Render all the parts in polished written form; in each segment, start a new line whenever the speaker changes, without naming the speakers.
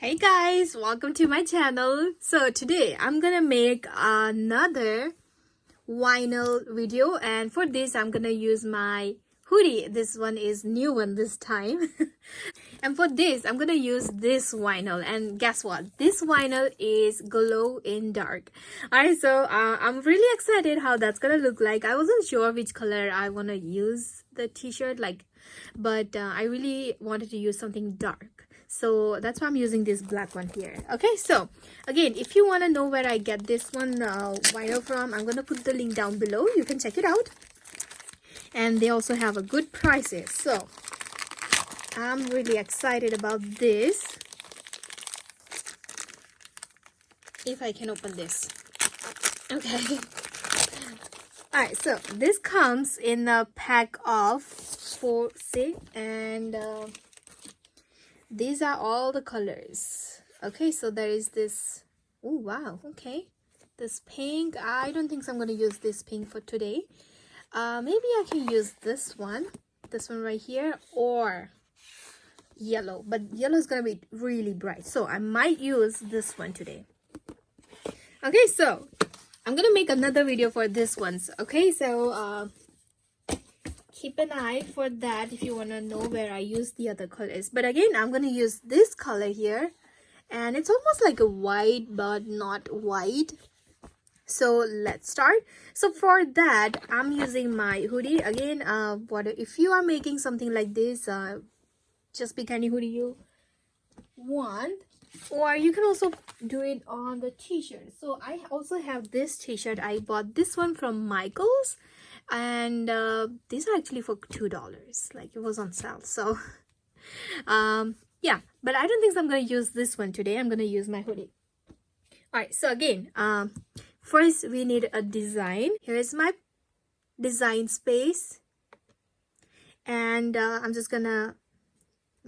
Hey guys, welcome to my channel. So today I'm gonna make another vinyl video, and for this I'm gonna use my hoodie. This one is new one this time. And for this I'm gonna use this vinyl, and guess what, this vinyl is glow in dark. Alright, so I'm really excited how that's gonna look like. I wasn't sure which color I want to use the t-shirt but I really wanted to use something dark, so that's why I'm using this black one here. Okay, so again, if you want to know where I get this one vinyl from, I'm gonna put the link down below. You can check it out, and they also have a good prices. So I'm really excited about this. If I can open this. Okay. Alright, so this comes in a pack of 4, and these are all the colors. Okay, so there is this. Oh wow, okay, this pink. I don't think so I'm going to use this pink for today. Maybe I can use this one right here, or yellow, but yellow is going to be really bright, so I might use this one today. Okay, so I'm gonna make another video for this ones. Okay, so keep an eye for that if you want to know where I use the other colors. But again, I'm gonna use this color here, and it's almost like a white but not white. So let's start. So for that, I'm using my hoodie again. If you are making something like this, just pick any hoodie you want, or you can also do it on the t-shirt. So I also have this t-shirt. I bought this one from Michael's, and these are actually for $2, like it was on sale. So yeah, but I don't think I'm gonna use this one today. I'm gonna use my hoodie. All right, so again, first we need a design. Here is my design space, and I'm just gonna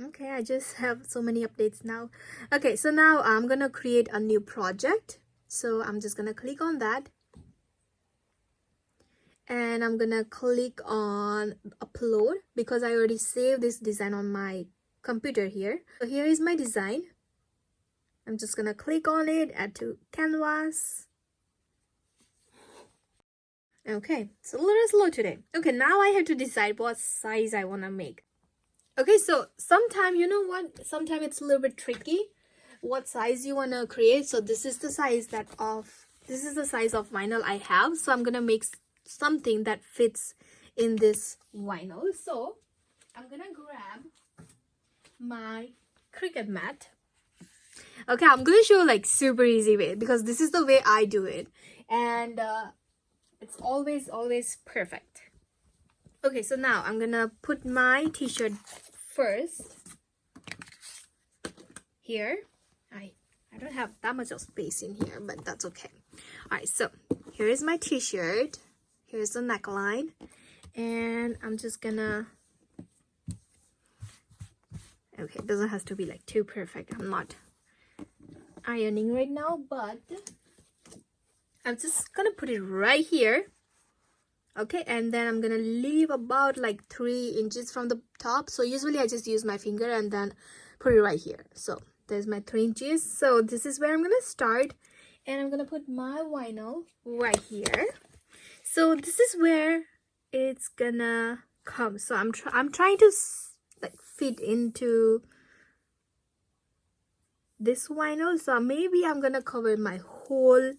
okay, I just have so many updates now. Okay, so now I'm gonna create a new project. So I'm just gonna click on that, and I'm gonna click on upload because I already saved this design on my computer here. So here is my design. I'm just gonna click on it, add to canvas. Okay, it's a little slow today. Okay, now I have to decide what size I want to make. Okay, so sometimes, you know what, sometimes it's a little bit tricky what size you want to create. So this is the size of vinyl I have. So I'm gonna make something that fits in this vinyl. So I'm gonna grab my Cricut mat. Okay, I'm gonna show like super easy way because this is the way I do it, and it's always perfect. Okay, so now I'm gonna put my t-shirt first here. I don't have that much of space in here, but that's okay. All right, so here is my t-shirt. Here's the neckline, and I'm just gonna, okay, it doesn't have to be like too perfect. I'm not ironing right now, but I'm just gonna put it right here. Okay, and then I'm gonna leave about like 3 inches from the top. So usually I just use my finger and then put it right here. So there's my 3 inches. So this is where I'm gonna start, and I'm gonna put my vinyl right here. So this is where it's gonna come. So I'm trying to like fit into this vinyl. So maybe I'm gonna cover my whole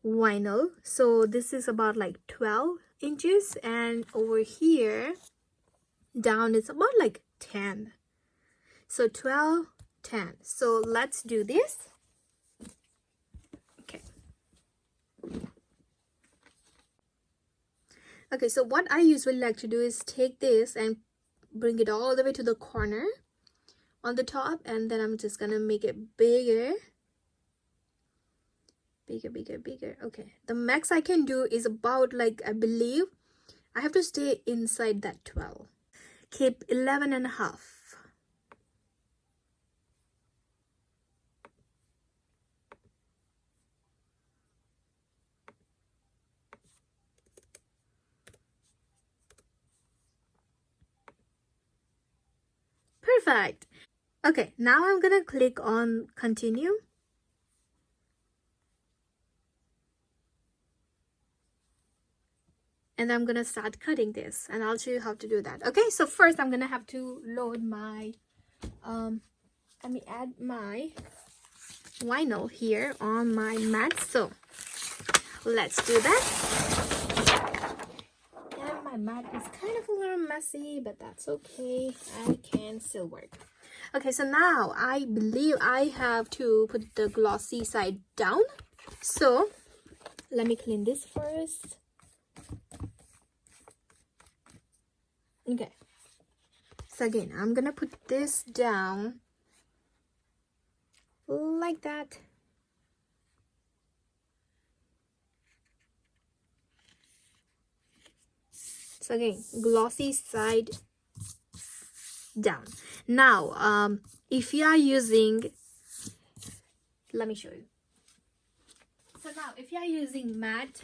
vinyl. So this is about like 12 inches, and over here down it's about like 10. So 12, 10. So let's do this. Okay, so what I usually like to do is take this and bring it all the way to the corner on the top, and then I'm just gonna make it bigger. Bigger. Okay, the max I can do is about like, I believe I have to stay inside that 12. Keep 11 and a half. Perfect. Okay, now I'm gonna click on continue. And I'm gonna start cutting this, and I'll show you how to do that. Okay, so first I'm gonna have to load my let me add my vinyl here on my mat. So let's do that. And my mat is kind of a little messy, but that's okay. I can still work. Okay, so now I believe I have to put the glossy side down. So let me clean this first. Okay, so again, I'm gonna put this down like that. So again, glossy side down. Now if you are using, let me show you. So now if you are using matte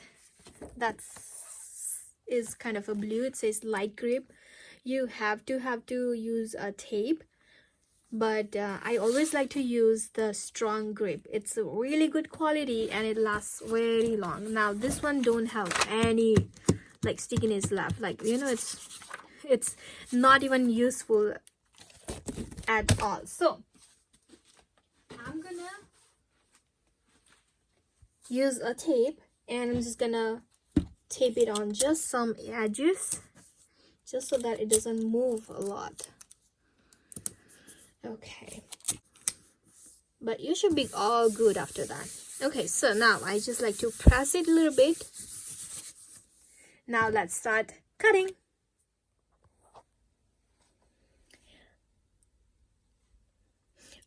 is kind of a blue, it says light grip, you have to use a tape. But I always like to use the strong grip. It's a really good quality and it lasts very long. Now this one don't have any like stickiness left, like, you know, it's not even useful at all. So I'm gonna use a tape and I'm just gonna tape it on just some edges, just so that it doesn't move a lot. Okay, but you should be all good after that. Okay, so now I just like to press it a little bit. Now let's start cutting.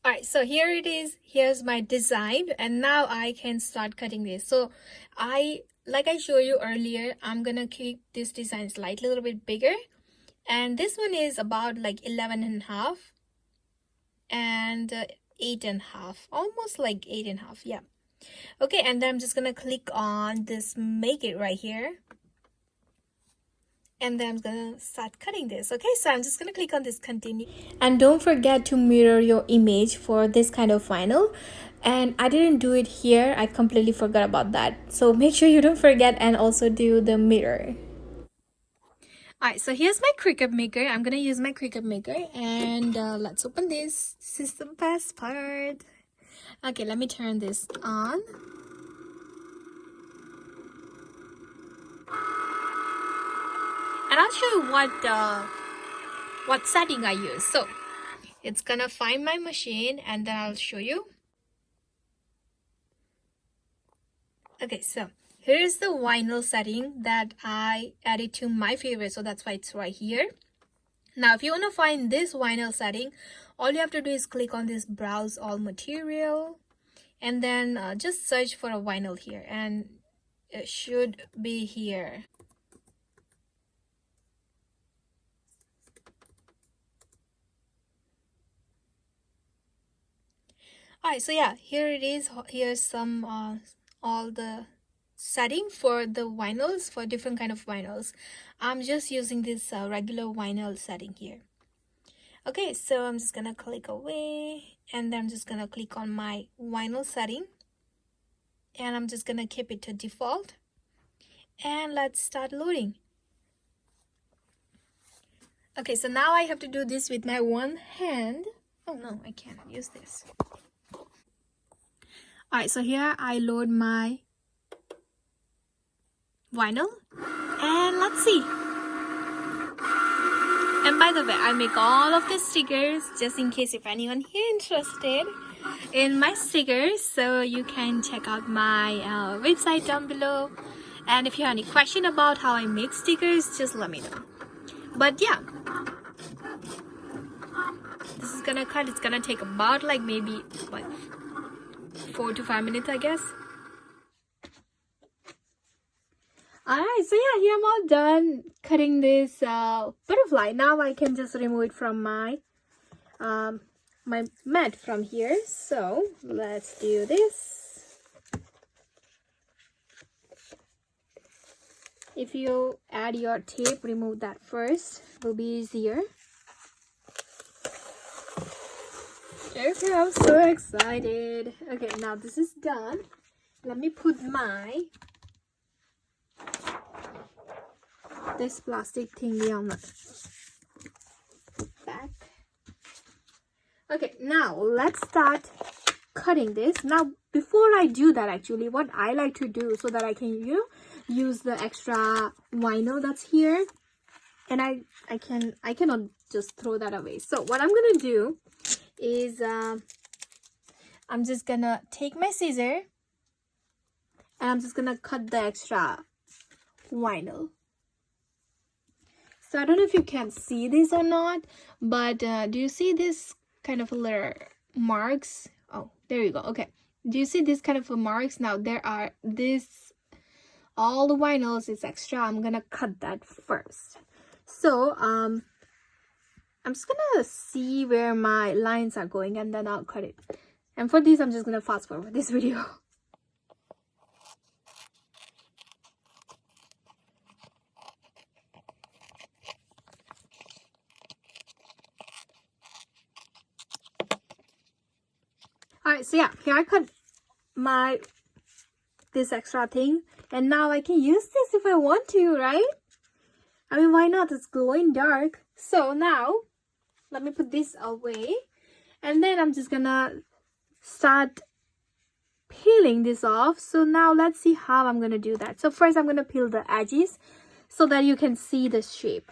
All right, so here it is. Here's my design, and now I can start cutting this. So like I showed you earlier, I'm gonna keep this design slightly a little bit bigger, and this one is about like 11.5 and 8.5, almost like 8.5. Yeah. Okay, and then I'm just gonna click on this make it right here, and then I'm gonna start cutting this. Okay, so I'm just gonna click on this continue, and don't forget to mirror your image for this kind of vinyl. And I didn't do it here, I completely forgot about that, so make sure you don't forget and also do the mirror. Alright, so here's my Cricut Maker. I'm gonna use my Cricut Maker, and let's open this. This is the best part. Okay, let me turn this on. And I'll show you what setting I use. So it's gonna find my machine, and then I'll show you. Okay, so here's the vinyl setting that I added to my favorite, so that's why it's right here. Now if you want to find this vinyl setting, all you have to do is click on this browse all material, and then just search for a vinyl here, and it should be here. Alright, so yeah, here it is. Here's some all the setting for the vinyls, for different kind of vinyls. I'm just using this regular vinyl setting here. Okay, so I'm just gonna click away, and then I'm just gonna click on my vinyl setting, and I'm just gonna keep it to default, and let's start loading. Okay, so now I have to do this with my one hand. Oh no, I can't use this. Alright, so here I load my vinyl, and let's see. And by the way, I make all of the stickers just in case if anyone here interested in my stickers, so you can check out my website down below. And if you have any question about how I make stickers, just let me know. But yeah, this is gonna cut. It's gonna take about like maybe like 4 to 5 minutes, I guess. Alright, so yeah, here I'm all done cutting this butterfly. Now I can just remove it from my my mat from here. So let's do this. If you add your tape, remove that first. It will be easier. Okay, I'm so excited. Okay, now this is done. Let me put this plastic thingy on the back. Okay, now let's start cutting this. Now before I do that, actually what I like to do so that I can use the extra vinyl that's here, and I cannot just throw that away. So what I'm gonna do is I'm just gonna take my scissor and I'm just gonna cut the extra vinyl. So I don't know if you can see this or not, but do you see this kind of little marks? Oh, there you go. Okay, do you see this kind of marks? Now there are all the vinyls is extra. I'm gonna cut that first. So I'm just gonna see where my lines are going and then I'll cut it. And for this, I'm just gonna fast forward this video. Alright, so yeah, here I cut this extra thing, and now I can use this if I want to, right? I mean, why not? It's glowing dark. So now let me put this away, and then I'm just gonna start peeling this off. So now let's see how I'm gonna do that. So first I'm gonna peel the edges so that you can see the shape.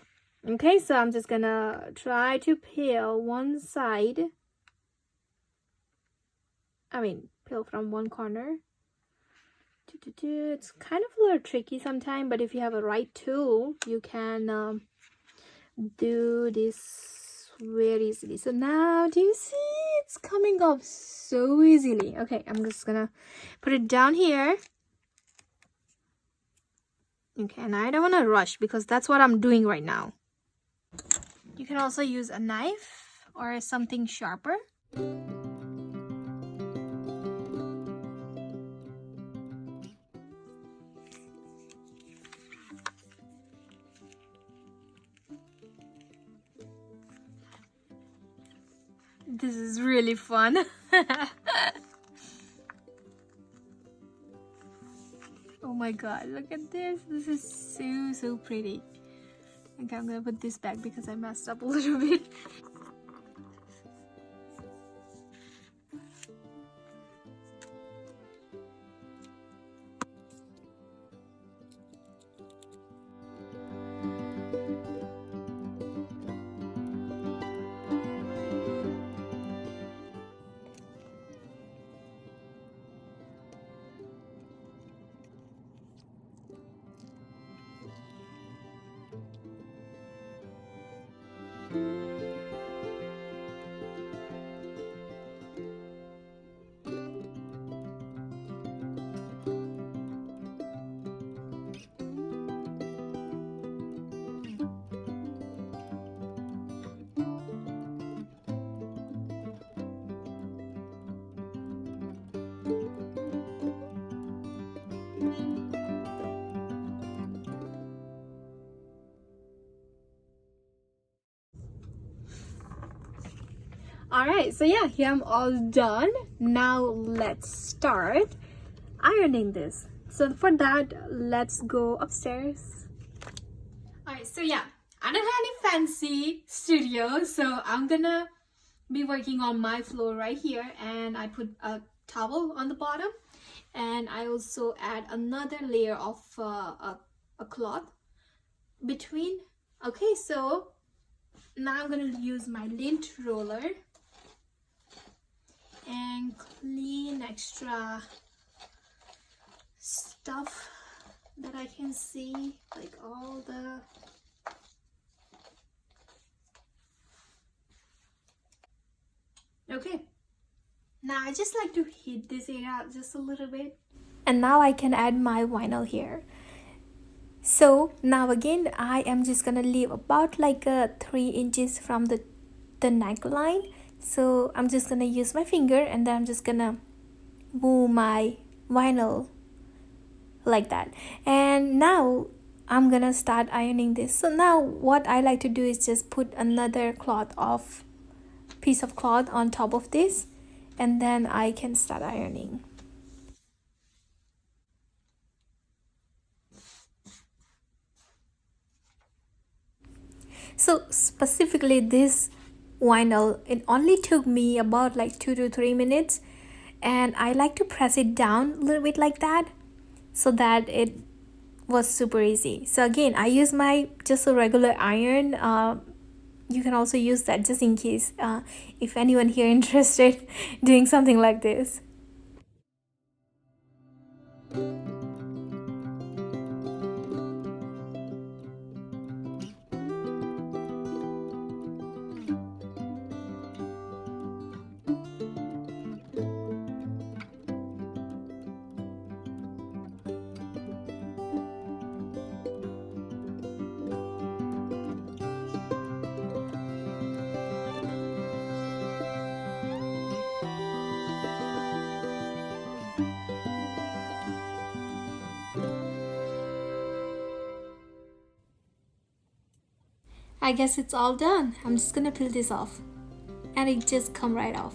Okay, so I'm just gonna try to peel one side. I mean, peel from one corner. It's kind of a little tricky sometimes, but if you have a right tool, you can do this very easily. So now, do you see? It's coming off so easily. Okay, I'm just gonna put it down here. Okay, and I don't want to rush because that's what I'm doing right now. You can also use a knife or something sharper. This is really fun. Oh my god, look at this. This is so pretty. Okay, I'm gonna put this back because I messed up a little bit. Alright, so yeah, here I'm all done. Now let's start ironing this. So for that, let's go upstairs. Alright, so yeah, I don't have any fancy studio, so I'm gonna be working on my floor right here, and I put a towel on the bottom, and I also add another layer of a cloth between. Okay, so now I'm gonna use my lint roller and clean extra stuff that I can see, like all the okay. Now I just like to heat this area just a little bit, and now I can add my vinyl here. So now again I am just gonna leave about like 3 inches from the neckline. So I'm just gonna use my finger and then I'm just gonna move my vinyl like that. And now I'm gonna start ironing this. So now what I like to do is just put another cloth of piece of cloth on top of this, and then I can start ironing. So specifically this vinyl, it only took me about like 2 to 3 minutes, and I like to press it down a little bit like that so that it was super easy. So again, I use my just a regular iron. You can also use that just in case if anyone here interested doing something like this. I guess it's all done. I'm just gonna peel this off, and it just come right off.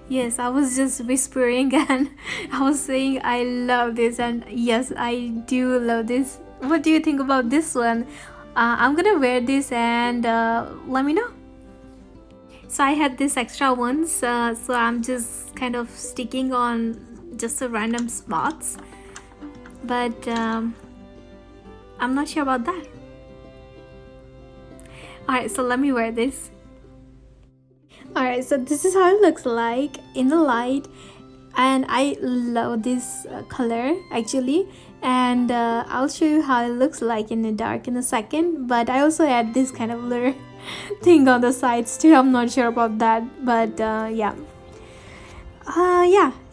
Yes, I was just whispering and I was saying I love this, and yes, I do love this. What do you think about this one? I'm gonna wear this and let me know. So I had this extra ones, so I'm just kind of sticking on just the random spots, but I'm not sure about that. Alright, so let me wear this. Alright, so this is how it looks like in the light, and I love this color actually, and I'll show you how it looks like in the dark in a second. But I also add this kind of little thing on the sides too. I'm not sure about that, but yeah,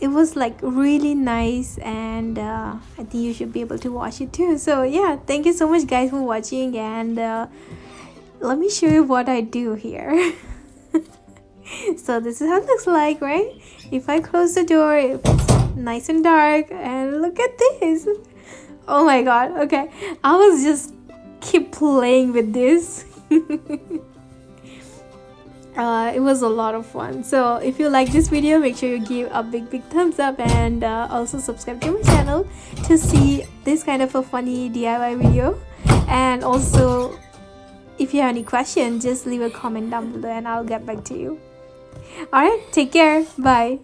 it was like really nice, and I think you should be able to watch it too. So yeah, thank you so much guys for watching, and let me show you what I do here. So this is how it looks like, right? If I close the door, it's nice and dark, and look at this. Oh my god. Okay, I was just keep playing with this. It was a lot of fun. So if you like this video, make sure you give a big thumbs up, and also subscribe to my channel to see this kind of a funny DIY video. And also, if you have any questions, just leave a comment down below and I'll get back to you. Alright, take care. Bye.